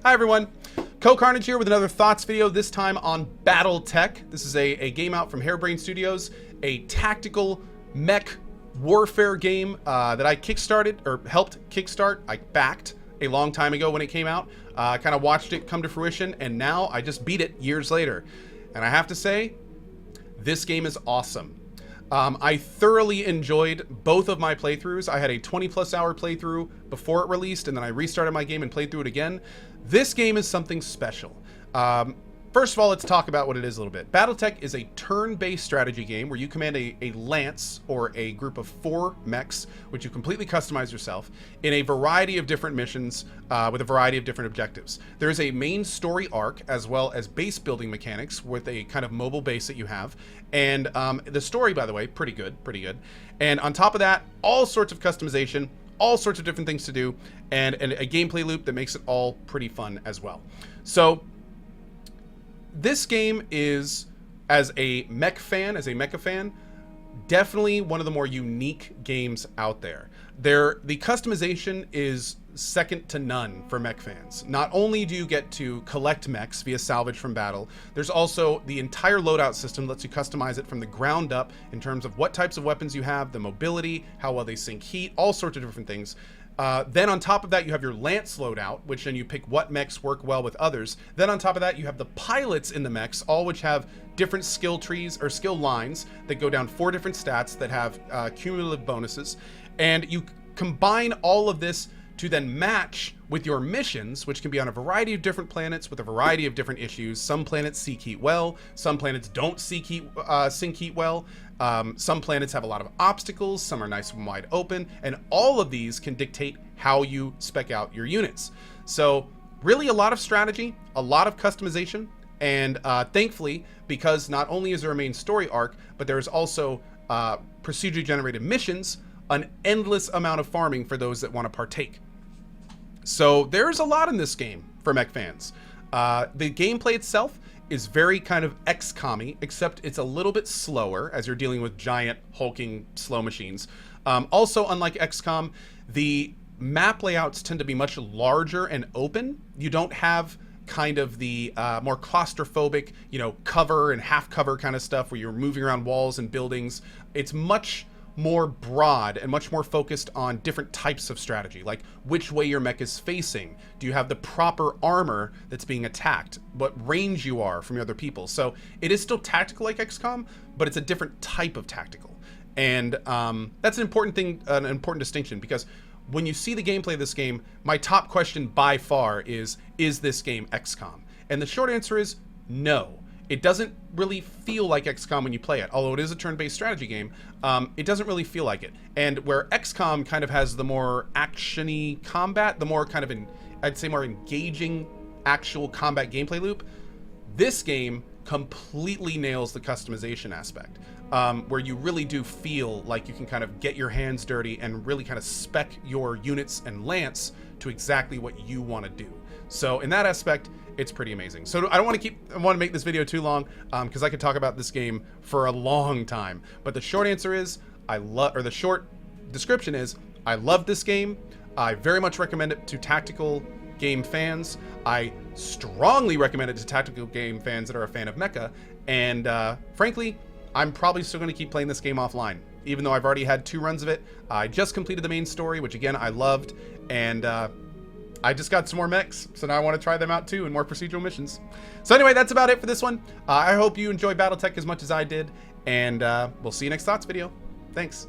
Hi everyone, CohhCarnage here with another thoughts video, this time on BattleTech. This is a game out from Harebrained Studios, a tactical mech warfare game that I kickstarted, or helped kickstart. I backed a long time ago when it came out, kind of watched it come to fruition, and now I just beat it years later. And I have to say, this game is awesome. I thoroughly enjoyed both of my playthroughs. I had a 20+ hour playthrough before it released, and then I restarted my game and played through it again. This game is something special. First of all, let's talk about what it is a little bit. BattleTech is a turn-based strategy game where you command a lance or a group of 4 mechs, which you completely customize yourself in a variety of different missions with a variety of different objectives. There's a main story arc as well as base building mechanics with a kind of mobile base that you have. And the story, by the way, pretty good. And on top of that, all sorts of customization, all sorts of different things to do, and a gameplay loop that makes it all pretty fun as well. So this game is, as a mech fan, as a mecha fan, definitely one of the more unique games out there. The customization is second to none for mech fans. Not only do you get to collect mechs via salvage from battle, there's also the entire loadout system lets you customize it from the ground up in terms of what types of weapons you have, the mobility, how well they sink heat, all sorts of different things. Then on top of that, you have your lance loadout, which then you pick what mechs work well with others. Then on top of that, you have the pilots in the mechs, all which have different skill trees or skill lines that go down 4 different stats that have cumulative bonuses. And you combine all of this to then match with your missions, which can be on a variety of different planets with a variety of different issues. Some planets seek heat well, some planets don't sink heat well. Some planets have a lot of obstacles, some are nice and wide open, and all of these can dictate how you spec out your units. So really a lot of strategy, a lot of customization, and thankfully, because not only is there a main story arc, but there's also procedurally generated missions, an endless amount of farming for those that want to partake. So there's a lot in this game for mech fans. The gameplay itself is very kind of XCOM-y, except it's a little bit slower as you're dealing with giant hulking slow machines. Also, unlike XCOM, the map layouts tend to be much larger and open. You don't have kind of the more claustrophobic, cover and half cover kind of stuff where you're moving around walls and buildings. It's much more broad and much more focused on different types of strategy, like which way your mech is facing. Do you have the proper armor that's being attacked? What range you are from other people? So it is still tactical like XCOM, but it's a different type of tactical. And that's an important thing, an important distinction, because when you see the gameplay of this game, my top question by far is this game XCOM? And the short answer is no. It doesn't really feel like XCOM when you play it, although it is a turn-based strategy game. It doesn't really feel like it. And where XCOM kind of has the more action-y combat, the more kind of, I'd say more engaging actual combat gameplay loop, this game completely nails the customization aspect, where you really do feel like you can kind of get your hands dirty and really kind of spec your units and lance to exactly what you want to do. So in that aspect, it's pretty amazing. So I don't want to make this video too long, because I could talk about this game for a long time. But the short answer is, the short description is, I love this game. I very much recommend it to tactical game fans. I strongly recommend it to tactical game fans that are a fan of mecha. And frankly, I'm probably still going to keep playing this game offline, even though I've already had 2 runs of it. I just completed the main story, which again, I loved. And I just got some more mechs, so now I want to try them out too, and more procedural missions. So anyway, that's about it for this one. I hope you enjoy BattleTech as much as I did, and we'll see you next Thoughts video. Thanks.